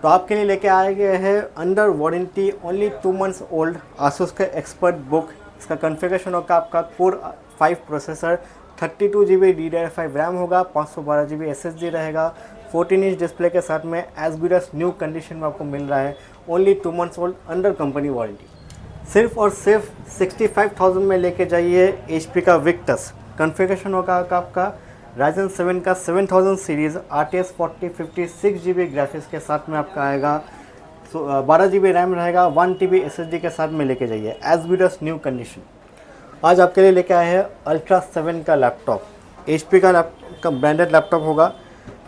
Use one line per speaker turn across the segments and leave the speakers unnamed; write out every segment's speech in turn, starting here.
तो आपके लिए लेके आए गए हैं under warranty only 2 months old Asus का एक्सपर्ट बुक। इसका कॉन्फ़िगरेशन होगा आपका core 5 processor, 32 GB DDR5 RAM होगा, 512 GB SSD रहेगा, 14 इंच डिस्प्ले के साथ में as good as new condition में आपको मिल रहा है। Only 2 months old under company warranty. सिर्फ और सिर्फ 65,000 में लेके जाइए HP का विक्टस। कॉन्फ़िगरेशन होगा आपका Ryzen 7 का 7000 सीरीज़ RTX 4050 6GB ग्राफिक्स के साथ में आपका आएगा। 12 GB रैम रहेगा, 1 TB SSD के साथ में लेके जाइए as good as new condition. आज आपके लिए लेके आए हैं अल्ट्रा 7 का लैपटॉप। HP का ब्रांडेड लैपटॉप होगा।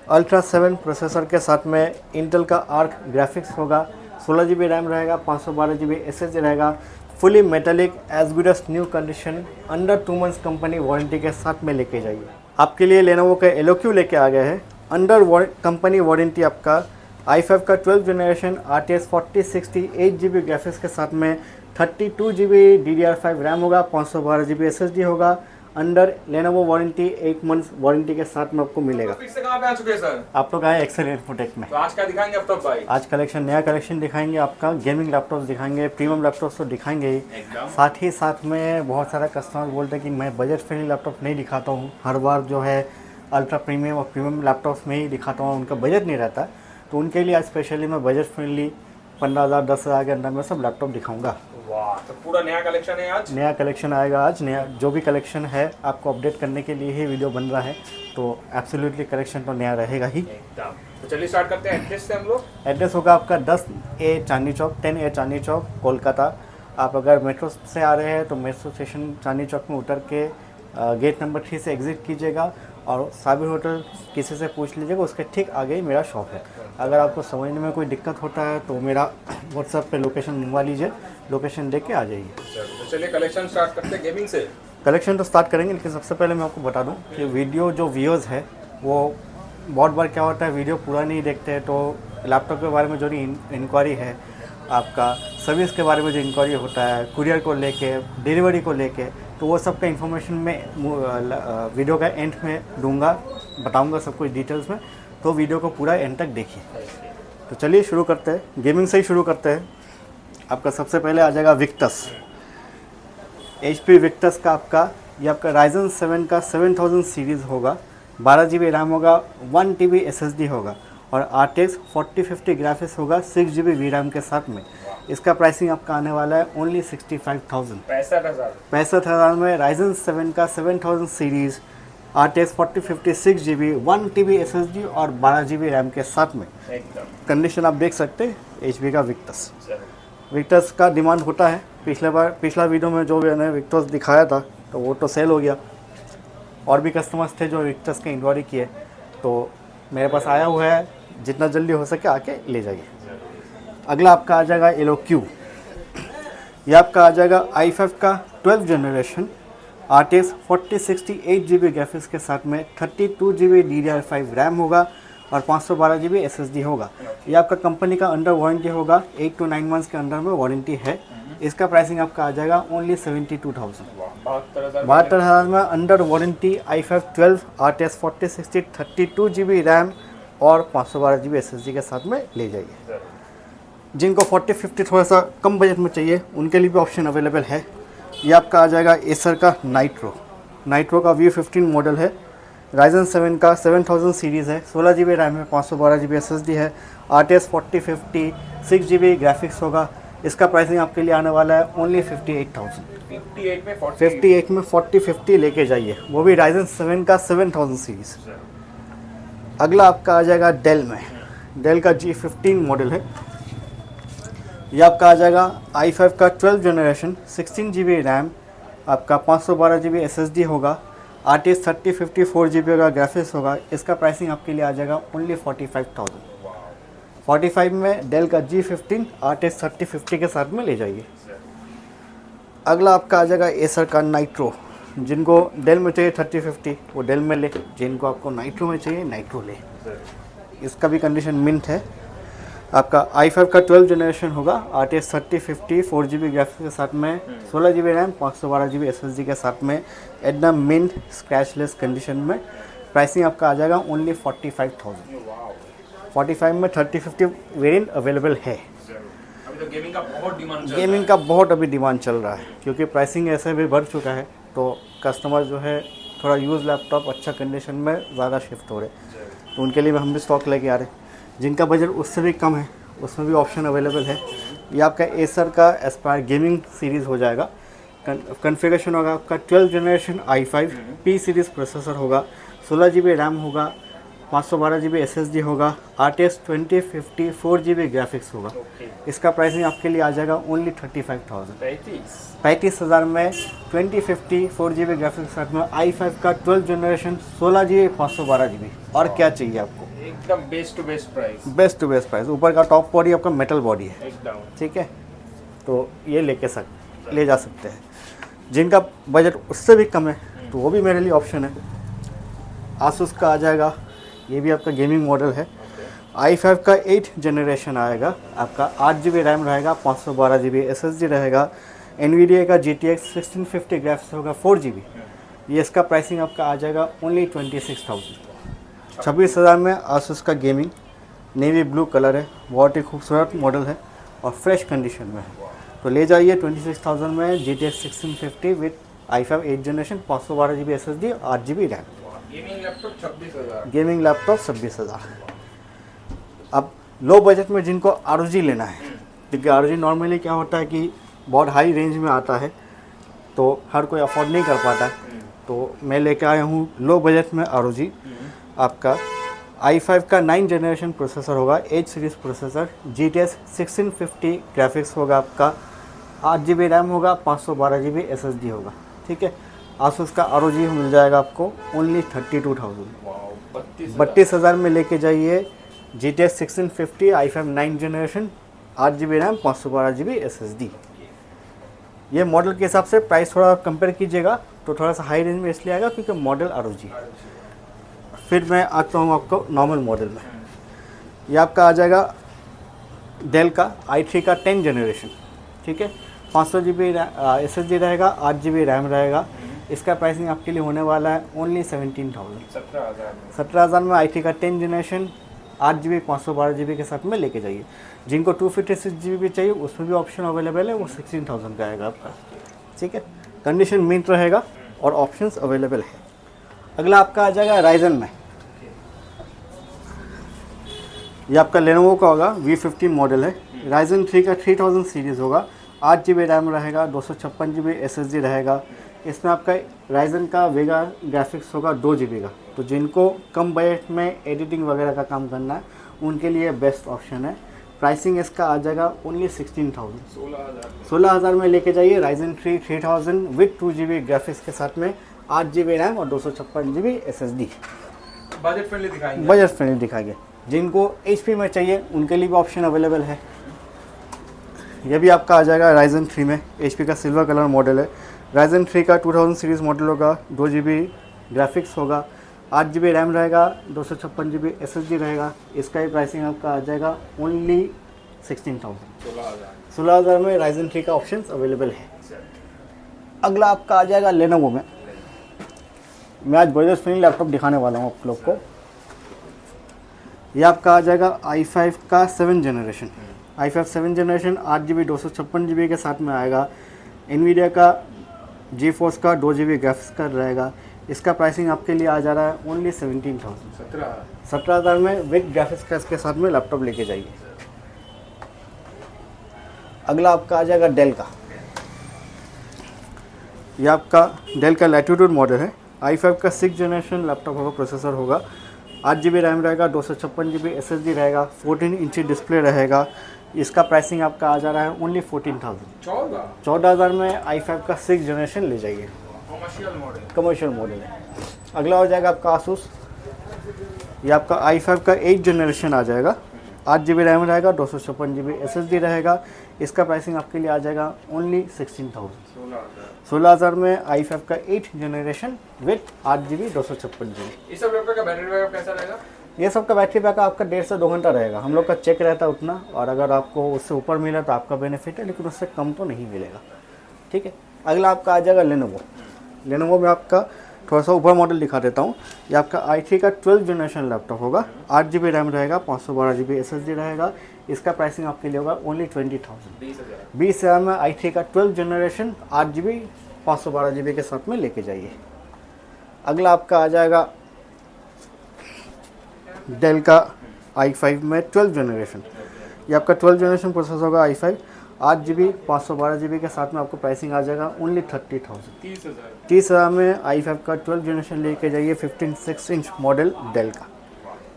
अल्ट्रा 7 प्रोसेसर के साथ में इंटेल का आर्क ग्राफिक्स होगा, 16 GB रैम रहेगा, 512 GB SSD रहेगा, fully metallic as good as new condition under 2 months company warranty के साथ में लेके जाइए। आपके लिए लेनोवो का एलोक्यू लेके आ गए हैं अंडर कंपनी वारंटी। आपका i5 का 12th generation RTX 4060 8GB graphics के साथ में 32 GB DDR5 रैम होगा, 512 GB SSD होगा। Under Lenovo warranty 8 months warranty के साथ में आपको मिलेगा।
तो फिर से कहाँ पे आ चुके हैं सर?
आप लोग आए एक्सेल इन्फोटेक में।
तो आज क्या दिखाएंगे अब तक भाई?
आज कलेक्शन, नया कलेक्शन दिखाएंगे आपका। गेमिंग लैपटॉप्स दिखाएंगे, प्रीमियम लैपटॉप्स तो दिखाएंगे ही,
एकदम।
साथ ही साथ में बहुत सारा कस्टमर बोलते हैं कि मैं बजट फ्रेंडली लैपटॉप नहीं दिखाता हूँ, हर बार जो है अल्ट्रा प्रीमियम और प्रीमियम लैपटॉप्स में ही दिखाता हूँ, उनका बजट नहीं रहता। तो उनके लिए आज स्पेशली मैं बजट फ्रेंडली 15,000 10,000 के अंदर में सब लैपटॉप दिखाऊंगा।
वाह, तो पूरा नया कलेक्शन है आज।
नया कलेक्शन आएगा आज। नया जो भी कलेक्शन है आपको अपडेट करने के लिए ही वीडियो बन रहा है, तो एब्सोल्युटली कलेक्शन तो नया रहेगा ही
एकदम। तो चलिए स्टार्ट करते हैं एड्रेस से हम लोग।
एड्रेस होगा आपका 10A चांदनी चौक, 10A चांदनी चौक, कोलकाता। आप अगर मेट्रो से आ रहे हैं तो मेट्रो स्टेशन चांदनी चौक में उतर के गेट नंबर 3 से एग्जिट कीजिएगा और साबिर होटल किसी से पूछ लीजिएगा, उसके ठीक आगे ही मेरा शॉप है। अगर आपको समझने में कोई दिक्कत होता है तो मेरा व्हाट्सएप पे लोकेशन मंगवा लीजिए, लोकेशन देख के आ जाइए।
तो चलिए कलेक्शन स्टार्ट करते हैं गेमिंग से।
कलेक्शन तो स्टार्ट करेंगे, लेकिन सबसे पहले मैं आपको बता दूं कि वीडियो जो व्यूअर्स है वो बहुत बार क्या होता है, वीडियो पूरा नहीं देखते हैं, तो लैपटॉप के बारे में जो इंक्वायरी है, आपका सर्विस के बारे में जो इंक्वायरी होता है, कुरियर को लेके, डिलीवरी को लेके, तो वो सब का इन्फॉर्मेशन मैं वीडियो का एंड में दूंगा, बताऊंगा सब कुछ डिटेल्स में। तो वीडियो को पूरा एंड तक देखिए। तो चलिए शुरू करते हैं, गेमिंग से ही शुरू करते हैं। आपका सबसे पहले आ जाएगा विक्टस। HP विक्टस का आपका ये आपका Ryzen 7 का 7000 सीरीज़ होगा, 12 GB रैम होगा, 1 TB SSD होगा और RTX 4050 ग्राफिक्स होगा, 6 GB VRAM के साथ में। इसका प्राइसिंग आपका आने वाला है ओनली 65,000, 65,000 में Ryzen 7 का 7000 series RTX 4050 6 GB 1 TB SSD और 12 GB रैम के साथ में। कंडीशन आप देख सकते हैं HP का विक्टस। विक्टस का डिमांड होता है। पिछला वीडियो में जो मैंने विक्टस दिखाया था तो वो तो सेल हो गया, और भी कस्टमर्स थे जो विक्टस के इंक्वायरी किए, तो मेरे पास आया हुआ है, जितना जल्दी हो सके आके ले जाइए। अगला आपका आ जाएगा एलोक्यू। ये आपका आ जाएगा i5 का 12th generation RTX 4060 8GB graphics के साथ में 32 GB DDR5 रैम होगा और 512 GB SSD होगा। ये आपका कंपनी का अंडर वारंटी होगा, 8 to 9 मंथ्स के अंडर में वारंटी है। इसका प्राइसिंग आपका आ जाएगा ओनली 72,000, 72,000 में under warranty i5 12 RTX 4060 32 GB RAM और 512 GB SSD के साथ में ले जाइए। जिनको 4050 थोड़ा सा कम बजट में चाहिए उनके लिए भी ऑप्शन अवेलेबल है। ये आपका आ जाएगा एसर का नाइट्रो का V15 मॉडल है, Ryzen 7 का 7000 सीरीज़ है, 16 GB रैम है, 512 GB SSD है, RTX 4050 6 GB ग्राफिक्स होगा। इसका प्राइसिंग आपके लिए आने वाला है ओनली 58,000, 58 में 4050 लेके जाइए, वो भी Ryzen 7 का 7000 सीरीज़। अगला आपका आ जाएगा डेल का G15 मॉडल है। ये आपका आ जाएगा i5 का 12th जनरेशन 16 GB रैम, आपका 512 GB SSD होगा, RTX 3050 4 GB का ग्राफिक्स होगा। इसका प्राइसिंग आपके लिए आ जाएगा ओनली 45,000, 45 में डेल का G15 RTX 3050 के साथ में ले जाइए। अगला आपका आ जाएगा एसर का नाइट्रो। जिनको डेल में चाहिए 3050 वो डेल में ले, जिनको आपको नाइट्रो में चाहिए नाइट्रो ले। इसका भी कंडीशन मिंट है। आपका i5 का 12th जनरेशन होगा, RTX 3050 4 GB ग्राफिक्स के साथ में, 16 GB रैम, 512 GB SSD के साथ में, एकदम मिंट स्क्रैचलेस कंडीशन में। प्राइसिंग आपका आ जाएगा ओनली 45,000, 45 में 3050 वेरिएंट अवेलेबल है।
अभी तो गेमिंग का बहुत डिमांड चल
गेमिंग का बहुत अभी डिमांड चल रहा है क्योंकि प्राइसिंग ऐसे भी बढ़ चुका है, तो कस्टमर जो है थोड़ा यूज़ लैपटॉप अच्छा कंडीशन में ज़्यादा शिफ्ट हो रहे, तो उनके लिए हम भी स्टॉक लेके आ रहे हैं। जिनका बजट उससे भी कम है उसमें भी ऑप्शन अवेलेबल है। ये आपका एसर का एस्पायर गेमिंग सीरीज़ हो जाएगा। कन्फिगरेशन होगा आपका 12 generation i5 P series processor होगा, 16 GB रैम होगा, 512 GB SSD होगा, RTX 2050 4 GB ग्राफिक्स होगा। इसका प्राइसिंग आपके लिए आ जाएगा ओनली 35,000। 35,000 में 2050 4 GB ग्राफिक्स के साथ में i5 का 12 जनरेशन 16 GB 512 GB। और क्या चाहिए आपको?
एकदम best to best price.
Best to best price. ऊपर का टॉप बॉडी आपका मेटल बॉडी है,
एकदम
ठीक है, तो ये ले जा सकते हैं। जिनका बजट उससे भी कम है तो वो भी मेरे लिए ऑप्शन है। आसूस का आ जाएगा, ये भी आपका गेमिंग मॉडल है। i5 का 8 जनरेशन आएगा, आपका 8 GB रैम रहेगा, 512 GB SSD रहेगा, NVIDIA का GTX 1650 ग्राफिक्स होगा 4 GB। ये इसका प्राइसिंग आपका आ जाएगा ओनली 26,000। 26,000 में आसूस का गेमिंग नेवी ब्लू कलर है, बहुत ही खूबसूरत मॉडल है और फ्रेश कंडीशन में है, तो ले जाइए। 26,000 में GTX 1650 with i5 8 generation 512 GB SSD 8 GB RAM.
Gaming laptop 26,000।
Gaming laptop 26,000। अब लो बजट में जिनको ROG लेना है, क्योंकि ROG नॉर्मली क्या होता है कि बहुत हाई रेंज में आता है तो हर कोई अफोर्ड नहीं कर पाता है, तो मैं लेके आया हूँ लो बजट में ROG। आपका i5 का 9 जनरेशन प्रोसेसर होगा, 8 सीरीज़ प्रोसेसर, GTX 1650 ग्राफिक्स होगा, आपका 8 GB रैम होगा, 512 GB SSD होगा, ठीक है। आसूस का ROG मिल जाएगा आपको ओनली 32,000। 32,000 में लेके जाइए। GTX 1650 i5 9 generation 8 GB RAM 512 GB SSD। ये मॉडल के हिसाब से प्राइस थोड़ा कंपेयर कीजिएगा तो थोड़ा सा हाई रेंज में इसलिए आएगा क्योंकि मॉडल ROG। फिर मैं आता हूँ आपको नॉर्मल मॉडल में। ये आपका आ जाएगा डेल का i3 का 10 जनरेशन, ठीक है, 500 GB SSD रहेगा, 8 GB रैम रहेगा। इसका प्राइसिंग आपके लिए होने वाला है ओनली 17,000। 17,000 में i3 का 10 जनरेशन 8 GB 512 GB के साथ में लेके जाइए। जिनको 256 GB भी चाहिए उसमें भी ऑप्शन अवेलेबल है, वो 16,000 का आएगा आपका, ठीक है। कंडीशन मीट रहेगा और ऑप्शंस अवेलेबल है। अगला आपका आ जाएगा राइजन में। ये आपका लेनोवो का होगा, V15 मॉडल है, राइजन 3 का 3000 सीरीज़ होगा, 8 GB रैम रहेगा, 256 GB SSD रहेगा। इसमें आपका राइजन का वेगा ग्राफिक्स होगा 2 GB का, तो जिनको कम बजट में एडिटिंग वगैरह का काम करना है उनके लिए बेस्ट ऑप्शन है। प्राइसिंग इसका आ जाएगा ओनली 16,000। 16,000 में लेके जाइए। राइजन 3 3000 विद 2 GB ग्राफिक्स के साथ में, 8 GB रैम और 256 GB SSD।
बजट फ्रेंडली दिखाएंगे।
जिनको HP में चाहिए उनके लिए भी ऑप्शन अवेलेबल है। यह भी आपका आ जाएगा राइजन 3 में, HP का सिल्वर कलर मॉडल है। राइजन 3 का 2000 सीरीज़ मॉडल होगा, 2 GB ग्राफिक्स होगा, 8 GB रैम रहेगा, 256 GB SSD रहेगा। इसका ही प्राइसिंग आपका आ जाएगा ओनली 16,000। 16,000 में राइजन 3 का ऑप्शन अवेलेबल है। अगला आपका आ जाएगा लेनोवो में। मैं आज बजट फ्रेंडली लैपटॉप दिखाने वाला हूँ आप लोग को। ये आपका आ जाएगा i5 का 7 generation, i5 7 generation 8 GB 256 GB के साथ में आएगा। NVIDIA का GeForce का 2 GB ग्राफिक्स का रहेगा। इसका प्राइसिंग आपके लिए आ जा रहा है ओनली 17,000। 17,000 में विद ग्राफिक्स का इसके साथ में लैपटॉप लेके जाइए। अगला आपका आ जाएगा डेल का। ये आपका डेल का लैटिट्यूड मॉडल है, i5 का 6 जनरेशन लैपटॉप होगा, प्रोसेसर होगा, 8 GB रैम रहेगा, 256 GB SSD रहेगा, 14 इंची डिस्प्ले रहेगा। इसका प्राइसिंग आपका आ जा रहा है ओनली 14,000। 14,000 में i5 का 6 जनरेशन ले जाइए, कमर्शियल मॉडल है। अगला हो जाएगा आपका आसूस। ये आपका i5 का 8 जनरेशन आ जाएगा, 8 GB रैम रहेगा, 256 GB SSD रहेगा। इसका प्राइसिंग आपके लिए आ जाएगा ओनली 16,000। 16,000 में i5 का 8 जनरेशन विद 8 GB 256 GB।
इस सब लैपटॉप का बैटरी बैकअप कैसा रहेगा?
ये सब का बैटरी बैकअप आपका 1.5 से 2 घंटा रहेगा। हम लोग का चेक रहता है उतना, और अगर आपको उससे ऊपर मिला तो आपका बेनिफिट है, लेकिन उससे कम तो नहीं मिलेगा, ठीक है। अगला आपका आ जाएगा लेनोवो। लेनोवो में आपका थोड़ा सा ऊपर मॉडल दिखा देता हूँ। ये आपका i3 का 12 जनरेशन लैपटॉप होगा, 8 GB रैम रहेगा, 512 GB SSD रहेगा। इसका प्राइसिंग आपके लिए होगा ओनली 20,000। 20,000 में i3 का 12 जनरेशन 8 GB 512 GB के साथ में लेके जाइए। अगला आपका आ जाएगा डेल का i5 में 12 जनरेशन। ये आपका 12 जनरेशन प्रोसेसर होगा i5, 8 GB 512 GB के साथ में आपको प्राइसिंग आ जाएगा ओनली 30,000। 30,000 में i5 का 12 जनरेशन लेके जाइए, 15.6 इंच मॉडल डेल का।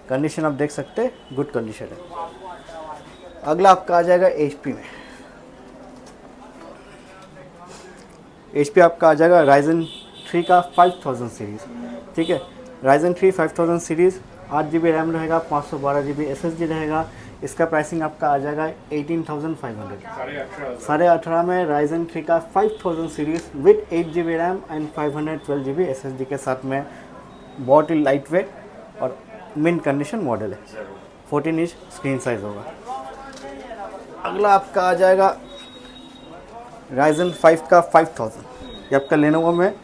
कंडीशन आप देख सकते हैं, गुड कंडीशन है। अगला आपका आ जाएगा HP में। HP आपका आ जाएगा Ryzen 3 का 5000 सीरीज़, ठीक है। Ryzen 3 5000 सीरीज़, 8 GB रैम रहेगा, 512 GB SSD रहेगा। इसका प्राइसिंग आपका आ जाएगा 18,500। 18,500 में Ryzen 3 का 5000 series with 8 GB RAM and 512 GB SSD के साथ में, बहुत ही लाइट वेट और मिंट कंडीशन मॉडल है। 14 इंच स्क्रीन साइज होगा। अगला आपका आ जाएगा Ryzen 5 का 5000। ये आपका Lenovo में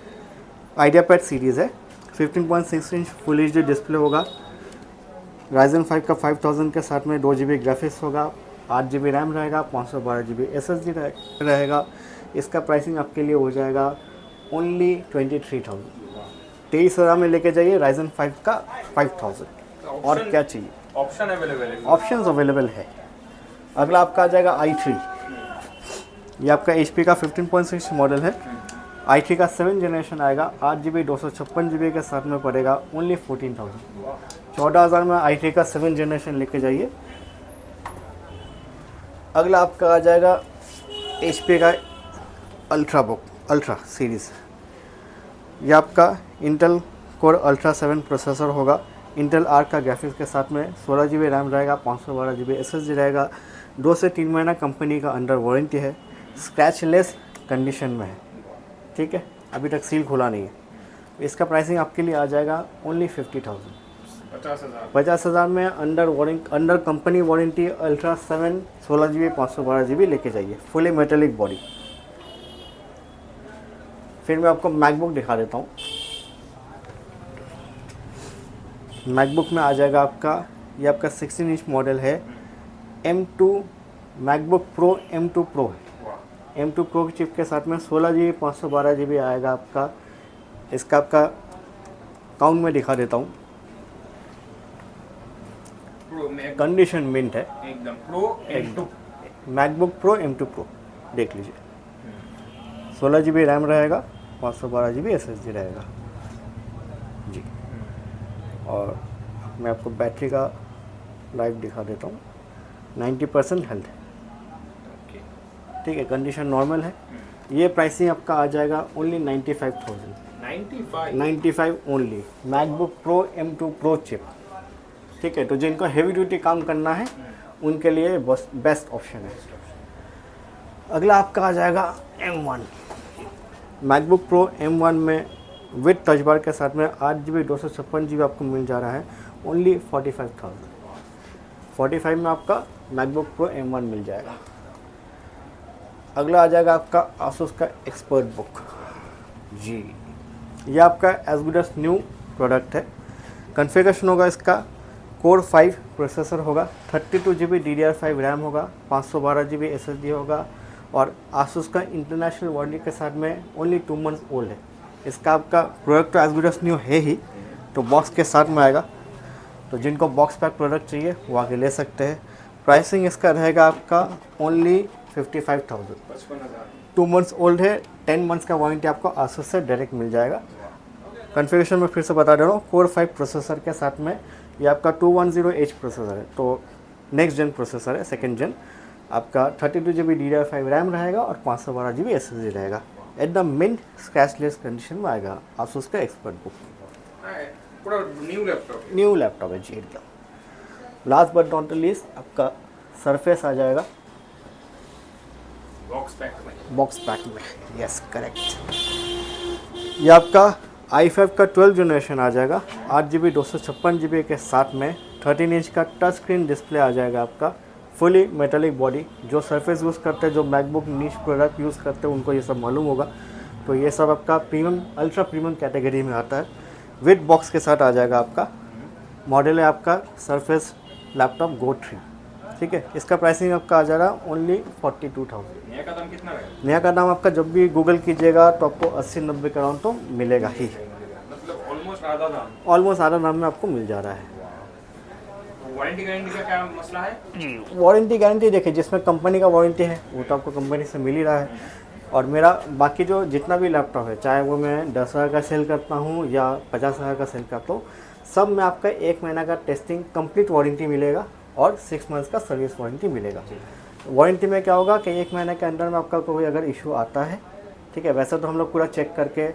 IdeaPad सीरीज़ है, 15.6 इंच फुल HD डिस्प्ले होगा। Ryzen 5 का 5000 के साथ में 2 GB ग्राफिक्स होगा, 8 GB रैम रहेगा, 512 GB SSD रहेगा। इसका प्राइसिंग आपके लिए हो जाएगा ओनली 23,000। 23,000 में लेके जाइए Ryzen 5 का 5000। और क्या चाहिए,
ऑप्शन अवेलेबल है,
ऑप्शंस अवेलेबल है। अगला आपका आ जाएगा i3। ये आपका HP का 15.6 मॉडल है, i3 का 7 जनरेशन आएगा, 8 GB 256 GB के साथ में पड़ेगा ओनली 14,000। 14,000 में i3 का 7 जनरेशन लेके जाइए। अगला आपका आ जाएगा HP का अल्ट्रा सीरीज़। ये आपका इंटेल कोर अल्ट्रा 7 प्रोसेसर होगा, इंटेल आर्क का ग्राफिक्स के साथ में, 16 GB रैम रहेगा, 512 GB SSD रहेगा। 2 से 3 महीना कंपनी का अंडर वारंटी है, स्क्रैचलेस कंडीशन में है, ठीक है। अभी तक सील खुला नहीं है। इसका प्राइसिंग आपके लिए आ जाएगा ओनली 50,000। 50,000 में under company warranty ultra 7 16 GB 512 GB लेके जाइए, फुली मेटेलिक बॉडी। फिर मैं आपको मैकबुक दिखा देता हूँ। मैकबुक में आ जाएगा आपका, ये आपका 16 इंच मॉडल है, M2 MacBook pro M2 pro है। M2 प्रो की चिप के साथ में 16 GB 512 GB आएगा आपका। इसका आपका काउंट में दिखा देता हूँ, कंडीशन मिंट है
एकदम। Pro M2
MacBook pro M2 pro देख लीजिए। 16 GB रैम रहेगा, 512 GB SSD रहेगा जी। और मैं आपको बैटरी का लाइफ दिखा देता हूँ, 90% हेल्थ है, ठीक है। कंडीशन नॉर्मल है। ये प्राइसिंग आपका आ जाएगा only 95,000। 95 only, MacBook pro M2 pro chip, ठीक है। तो जिनको हेवी ड्यूटी काम करना है उनके लिए बेस्ट ऑप्शन है। अगला आपका आ जाएगा M1 मैकबुक प्रो M1 में विद टच बार के साथ में 8 GB 256 GB आपको मिल जा रहा है ओनली 45,000। 45 में आपका मैकबुक प्रो M1 मिल जाएगा। अगला आ जाएगा आपका आसूस का एक्सपर्ट बुक जी। ये आपका as good as new product है। कॉन्फ़िगरेशन होगा इसका, कोर 5 प्रोसेसर होगा, 32 GB DDR5 रैम होगा, 512 GB SSD होगा। और आसूस का इंटरनेशनल वारंटी के साथ में ओनली 2 मंथ्स ओल्ड है। इसका आपका प्रोडक्ट तो एज गुड एज न्यू है ही, तो बॉक्स के साथ में आएगा। तो जिनको बॉक्स पैक प्रोडक्ट चाहिए वो आगे ले सकते हैं। प्राइसिंग इसका रहेगा आपका ओनली 55,000। 2 मंथ्स ओल्ड है, 10 मंथ्स का वारंटी आपको आसूस से डायरेक्ट मिल जाएगा। कॉन्फ़िगरेशन में फिर से बता दे रहा हूँ, कोर 5 प्रोसेसर के साथ में ये आपका 210H प्रोसेसर है, तो नेक्स्ट जेन प्रोसेसर है, सेकेंड जेन। आपका 32 GB DDR5 रैम रहेगा और 512 GB SSD रहेगा। एकदम मिंट स्क्रैचलेस कंडीशन में आएगा आसूस का एक्सपर्ट बुक।
पूरा
न्यू लैपटॉप है जी एकदम। Last but not the least आपका सरफेस आ जाएगा बॉक्स पैक में, यस करेक्ट। ये आपका i5 का 12 जनरेशन आ जाएगा, 8 GB 256 GB के साथ में 13 इंच का टच स्क्रीन डिस्प्ले आ जाएगा आपका, फुली मेटेलिक बॉडी। जो सरफेस यूज़ करते हैं, जो मैकबुक नीश प्रोडक्ट यूज़ करते हैं, उनको ये सब मालूम होगा। तो ये सब आपका प्रीमियम अल्ट्रा प्रीमियम कैटेगरी में आता है। विद बॉक्स के साथ आ जाएगा आपका। मॉडल है आपका सरफेस लैपटॉप गो 3, ठीक है। इसका प्राइसिंग आपका आ जा रहा है ओनली 42,000।
नया का दाम कितना रहेगा?
नया का दाम आपका जब भी गूगल कीजिएगा तो आपको 80-90 के अराउंड तो मिलेगा ही,
मतलब ऑलमोस्ट आधा दाम।
ऑलमोस्ट आधा दाम में आपको मिल जा रहा है।
वारंटी गारंटी का क्या मसला है?
वारंटी गारंटी देखिए, जिसमें कंपनी का वारंटी है वो तो आपको कंपनी से मिल ही रहा है। और मेरा बाकी जो जितना भी लैपटॉप है, चाहे वो मैं 10,000 का सेल करता हूँ या 50,000 का सेल करता हूँ, सब में आपका 1 महीना का टेस्टिंग कंप्लीट वारंटी मिलेगा और 6 मंथ्स का सर्विस वारंटी मिलेगा। वारंटी में क्या होगा कि 1 महीने के अंदर में आपका कोई अगर इशू आता है, ठीक है, वैसे तो हम लोग पूरा चेक करके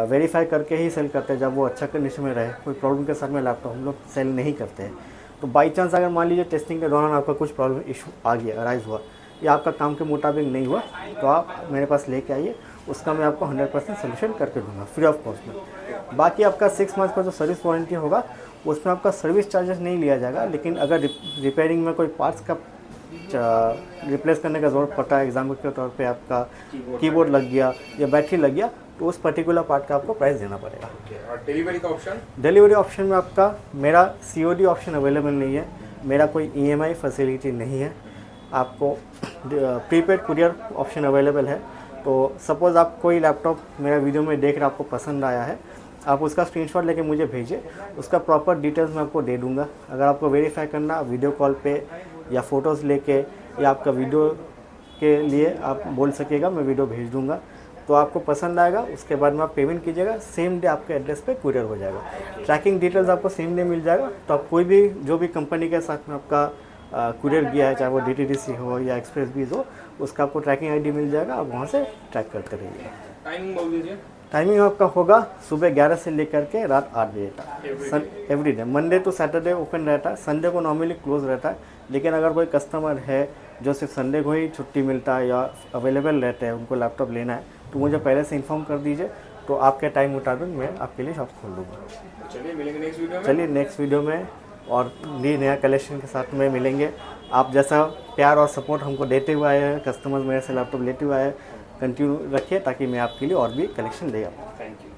वेरीफाई करके ही सेल करते हैं, जब वो अच्छा कंडीशन में रहे। कोई प्रॉब्लम के साथ में लैपटॉप हम लोग सेल नहीं करते हैं। तो बाई चांस अगर मान लीजिए टेस्टिंग के दौरान आपका कुछ प्रॉब्लम इशू आ गया, अराइज हुआ, या आपका काम के मुताबिक नहीं हुआ, तो आप मेरे पास लेके आइए, उसका मैं आपको 100% सोल्यूशन करके दूंगा फ्री ऑफ कॉस्ट में। बाकी आपका 6 मंथ का जो सर्विस वारंटी होगा उसमें आपका सर्विस चार्जेस नहीं लिया जाएगा, लेकिन अगर रिपेयरिंग में कोई पार्ट्स का रिप्लेस करने का ज़रूरत पड़ता है, एग्जाम्पल के तौर पे आपका कीबोर्ड लग गया या बैटरी लग गया, तो उस पर्टिकुलर पार्ट का आपको प्राइस देना पड़ेगा।
और डिलीवरी का ऑप्शन?
डिलीवरी ऑप्शन में आपका मेरा COD ऑप्शन अवेलेबल नहीं है, मेरा कोई EMI फैसिलिटी नहीं है। आपको प्रीपेड कुरियर ऑप्शन अवेलेबल है। तो सपोज़ आप कोई लैपटॉप मेरा वीडियो में देख रहे आपको पसंद आया है, आप उसका स्क्रीनशॉट लेके मुझे भेजिए, उसका प्रॉपर डिटेल्स मैं आपको दे दूंगा। अगर आपको वेरीफाई करना, वीडियो कॉल पे या फ़ोटोज़ लेके या आपका वीडियो के लिए आप बोल सकेगा, मैं वीडियो भेज दूंगा। तो आपको पसंद आएगा, उसके बाद में आप पेमेंट कीजिएगा, सेम डे आपके एड्रेस पे कुरियर हो जाएगा। ट्रैकिंग डिटेल्स आपको सेम डे मिल जाएगा। तो आप कोई भी जो भी कंपनी के साथ में आपका कुरियर गया है, चाहे वो DTDC हो या एक्सप्रेस बीज हो, उसका आपको ट्रैकिंग ID मिल जाएगा। आप वहाँ से ट्रैक करते रहिए।
टाइमिंग बोल दीजिए।
टाइमिंग आपका होगा सुबह 11 से लेकर के रात 8 बजे तक, every day, Monday to Saturday open रहता है। संडे को नॉर्मली क्लोज रहता है, लेकिन अगर कोई कस्टमर है जो सिर्फ संडे को ही छुट्टी मिलता है या अवेलेबल रहते हैं, उनको लैपटॉप लेना है, तो मुझे पहले से इन्फॉर्म कर दीजिए, तो आपके टाइम मुताबिक मैं आपके लिए शॉप खोल दूँगा।
चलिए मिलेंगे नेक्स्ट वीडियो में।
चलिए नेक्स्ट वीडियो में और नया कलेक्शन के साथ में मिलेंगे। आप जैसा प्यार और सपोर्ट हमको देते हुए आए हैं, कस्टमर्स मेरे से लैपटॉप लेते हुए आए हैं, कंटिन्यू रखिए, ताकि मैं आपके लिए और भी कलेक्शन दे आपको।
Thank you.